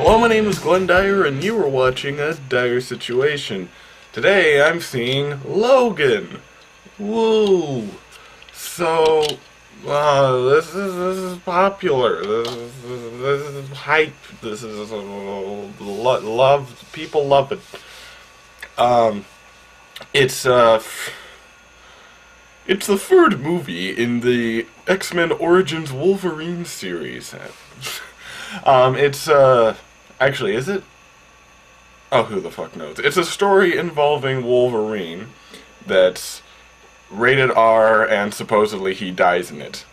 Hello, my name is Glenn Dyer, and you are watching a Dyer-Situation. Today, I'm seeing Logan. Woo! So, this is popular. This is hype. This is love. People love it. It's the third movie in the X-Men Origins Wolverine series. Actually, is it? Oh, who the fuck knows? It's a story involving Wolverine that's rated R, and supposedly he dies in it.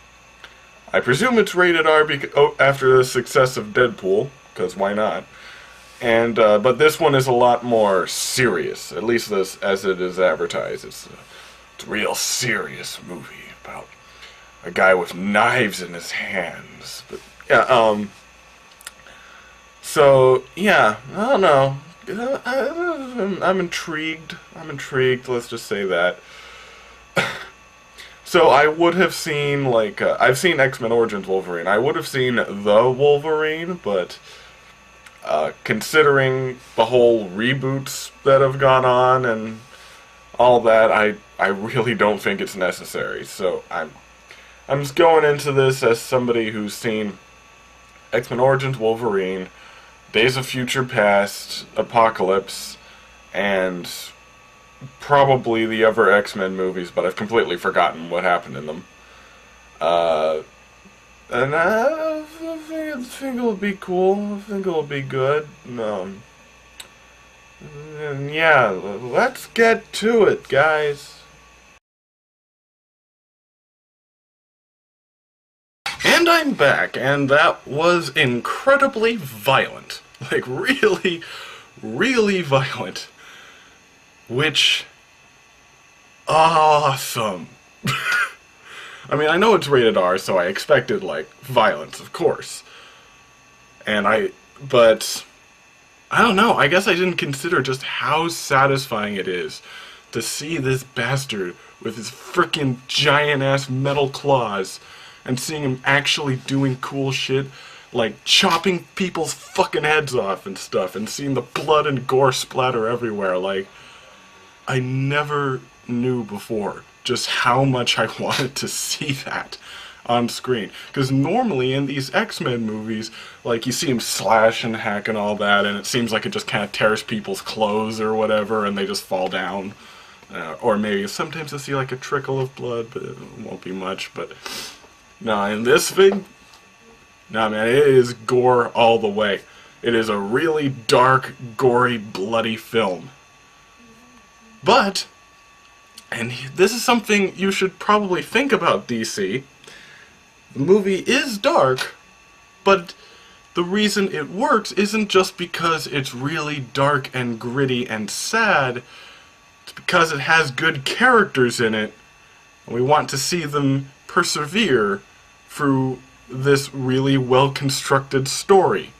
I presume it's rated R after the success of Deadpool, because why not? And, but this one is a lot more serious, at least as it is advertised. It's a real serious movie about a guy with knives in his hands. But, yeah, so, yeah, I don't know. I'm intrigued. Let's just say that. So I would have seen, like, I've seen X-Men Origins Wolverine. I would have seen the Wolverine, but considering the whole reboots that have gone on and all that, I really don't think it's necessary. So I'm just going into this as somebody who's seen X-Men Origins Wolverine, Days of Future Past, Apocalypse, and probably the other X-Men movies, but I've completely forgotten what happened in them. And I think it'll be cool. I think it'll be good. And yeah, let's get to it, guys. And I'm back, and that was incredibly violent. Like, really, really violent. Which, awesome. I mean, I know it's rated R, so I expected, like, violence, of course. But, I don't know, I guess I didn't consider just how satisfying it is to see this bastard with his frickin' giant-ass metal claws and seeing him actually doing cool shit, like chopping people's fucking heads off and stuff, and seeing the blood and gore splatter everywhere. Like, I never knew before just how much I wanted to see that on screen. Because normally in these X-Men movies, like, you see him slash and hack and all that, and it seems like it just kind of tears people's clothes or whatever, and they just fall down. Or maybe sometimes I see like a trickle of blood, but it won't be much. But no, in this thing, no, man, it is gore all the way. It is a really dark, gory, bloody film. But, and this is something you should probably think about, DC. The movie is dark, but the reason it works isn't just because it's really dark and gritty and sad. It's because it has good characters in it, and we want to see them persevere through this really well-constructed story.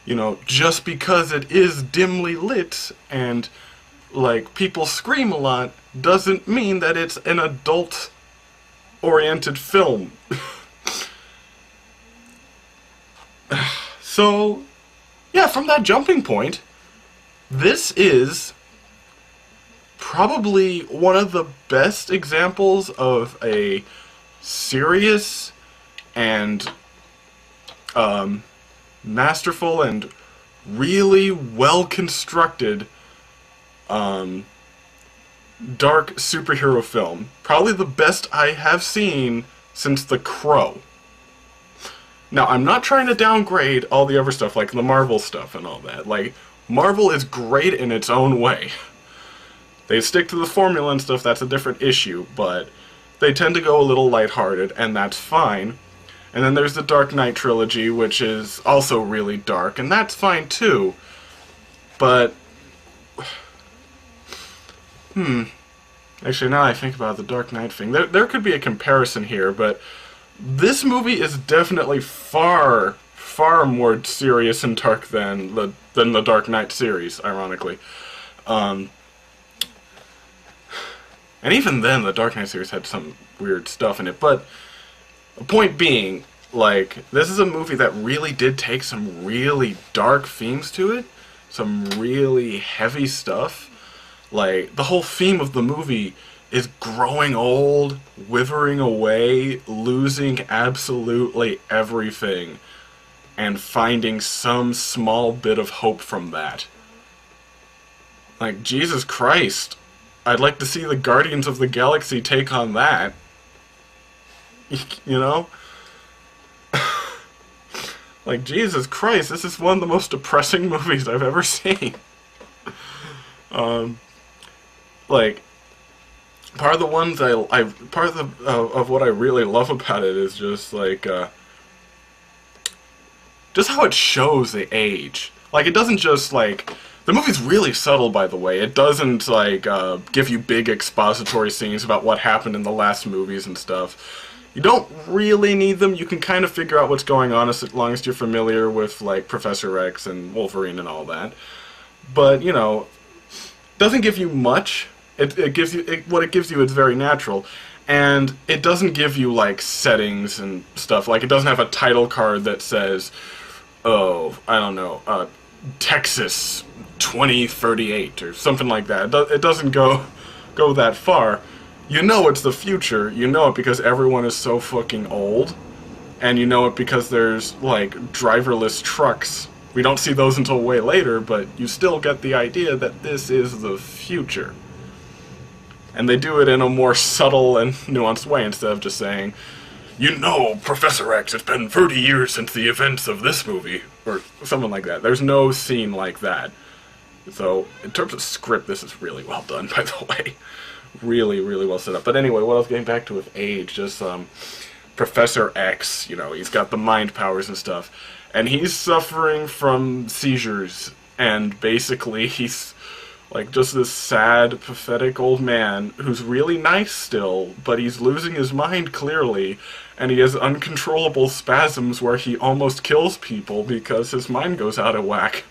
You know, just because it is dimly lit and, like, people scream a lot doesn't mean that it's an adult-oriented film. So, yeah, from that jumping point, this is probably one of the best examples of a serious and masterful and really well-constructed dark superhero film. Probably the best I have seen since The Crow. Now, I'm not trying to downgrade all the other stuff, like the Marvel stuff and all that. Like, Marvel is great in its own way. They stick to the formula and stuff, that's a different issue, but they tend to go a little lighthearted, and that's fine. And then there's the Dark Knight trilogy, which is also really dark, and that's fine too. But, actually, now I think about the Dark Knight thing, there could be a comparison here, but this movie is definitely far, far more serious and dark than the Dark Knight series, ironically. And even then, the Dark Knight series had some weird stuff in it. But the point being, Like, this is a movie that really did take some really dark themes to it, some really heavy stuff. Like, the whole theme of the movie is growing old, withering away, losing absolutely everything, and finding some small bit of hope from that. Like, Jesus Christ, I'd like to see the Guardians of the Galaxy take on that. You know? Like, Jesus Christ, this is one of the most depressing movies I've ever seen. Like, part of the ones part of what I really love about it is just, like, just how it shows the age. Like, it doesn't just, like, the movie's really subtle, by the way. It doesn't, like, give you big expository scenes about what happened in the last movies and stuff. You don't really need them. You can kind of figure out what's going on as long as you're familiar with, like, Professor X and Wolverine and all that. But, you know, doesn't give you much. It gives you what it gives you is very natural, and it doesn't give you like settings and stuff. Like, it doesn't have a title card that says, "Oh, I don't know, Texas 2038" or something like that. It doesn't go that far. You know it's the future. You know it because everyone is so fucking old, and you know it because there's like driverless trucks. We don't see those until way later, but you still get the idea that this is the future. And they do it in a more subtle and nuanced way instead of just saying, "You know, Professor X, it's been 30 years since the events of this movie," or something like that. There's no scene like that. So, in terms of script, this is really well done, by the way. Really, really well set up. But anyway, what I was getting back to with age, just, Professor X, you know, he's got the mind powers and stuff. And he's suffering from seizures, and basically he's like just this sad, pathetic old man who's really nice still, but he's losing his mind clearly, and he has uncontrollable spasms where he almost kills people because his mind goes out of whack.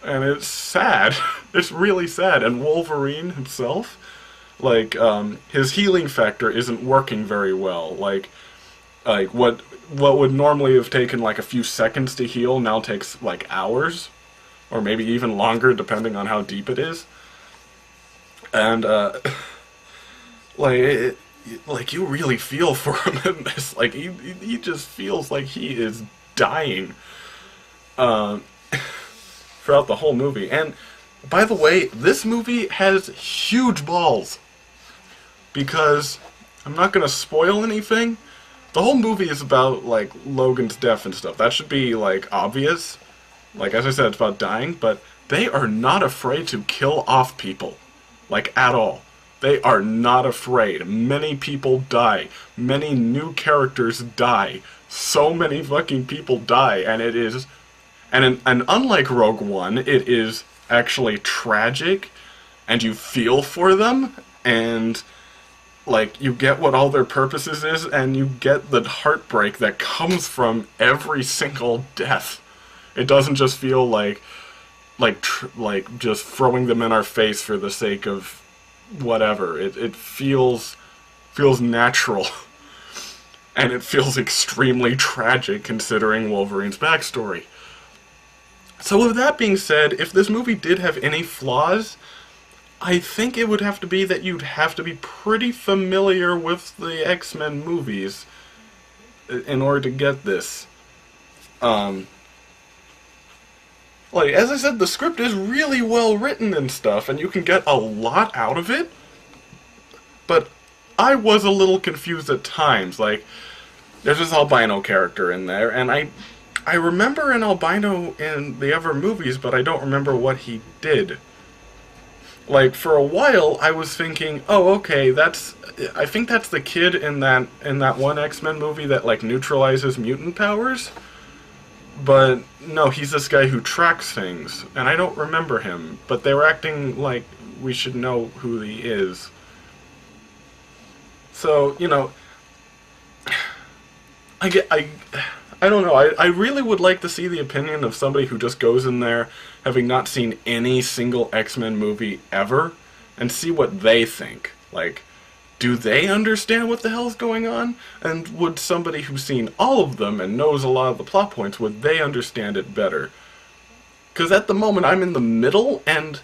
And it's sad. It's really sad. And Wolverine himself, like, his healing factor isn't working very well. Like what would normally have taken like a few seconds to heal now takes like hours, or maybe even longer depending on how deep it is. And like you really feel for him in this. Like, he just feels like he is dying throughout the whole movie. And by the way, this movie has huge balls, because I'm not gonna spoil anything. The whole movie is about, like, Logan's death and stuff. That should be, like, obvious. Like, as I said, it's about dying, but they are not afraid to kill off people. Like, at all. They are not afraid. Many people die. Many new characters die. So many fucking people die, and it is... And unlike Rogue One, it is actually tragic, and you feel for them, and... like, you get what all their purposes is, and you get the heartbreak that comes from every single death. It doesn't just feel like just throwing them in our face for the sake of whatever. It feels natural, and it feels extremely tragic considering Wolverine's backstory. So with that being said, if this movie did have any flaws, I think it would have to be that you'd have to be pretty familiar with the X-Men movies in order to get this. Like, as I said, the script is really well written and stuff, and you can get a lot out of it, but I was a little confused at times. Like, there's this albino character in there, and I remember an albino in the other movies, but I don't remember what he did. Like, for a while, I was thinking, oh, okay, I think that's the kid in that one X-Men movie that, like, neutralizes mutant powers. But, no, he's this guy who tracks things, and I don't remember him. But they were acting like we should know who he is. So, you know, I don't know, I really would like to see the opinion of somebody who just goes in there having not seen any single X-Men movie ever, and see what they think. Like, do they understand what the hell's going on? And would somebody who's seen all of them and knows a lot of the plot points, would they understand it better? Because at the moment I'm in the middle, and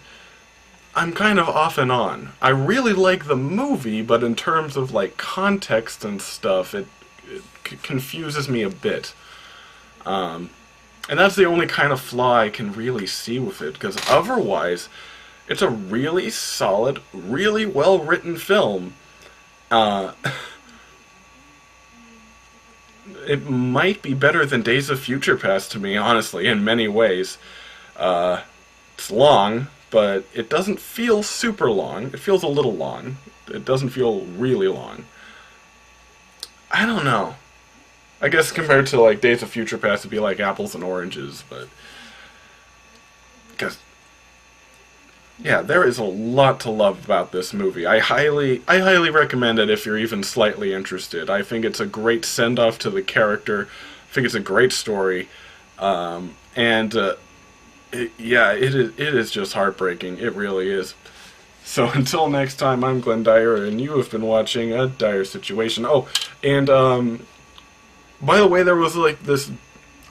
I'm kind of off and on. I really like the movie, but in terms of like context and stuff, it confuses me a bit. And that's the only kind of flaw I can really see with it, because otherwise, it's a really solid, really well-written film. It might be better than Days of Future Past to me, honestly, in many ways. It's long, but it doesn't feel super long. It feels a little long. It doesn't feel really long. I don't know. I guess compared to like Days of Future Past, it'd be like apples and oranges, but because yeah, there is a lot to love about this movie. I highly recommend it if you're even slightly interested. I think it's a great send-off to the character. I think it's a great story, yeah, it is just heartbreaking. It really is. So until next time, I'm Glenn Dyer, and you have been watching A Dyer-Situation. Oh, and by the way, there was like this,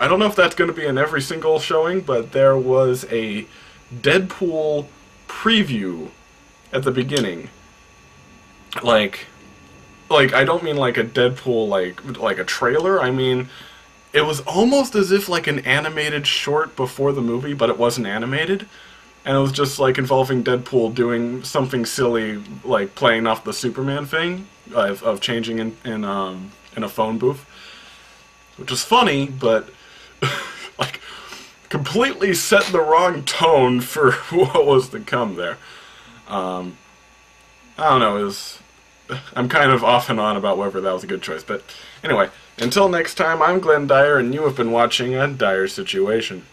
I don't know if that's going to be in every single showing, but there was a Deadpool preview at the beginning. Like I don't mean like a Deadpool like a trailer. I mean, it was almost as if like an animated short before the movie, but it wasn't animated. And it was just like involving Deadpool doing something silly, like playing off the Superman thing of changing in a phone booth. Which is funny, but like completely set the wrong tone for what was to come there. I don't know. I'm kind of off and on about whether that was a good choice, but anyway. Until next time, I'm Glenn Dyer, and you have been watching A Dyer-Situation.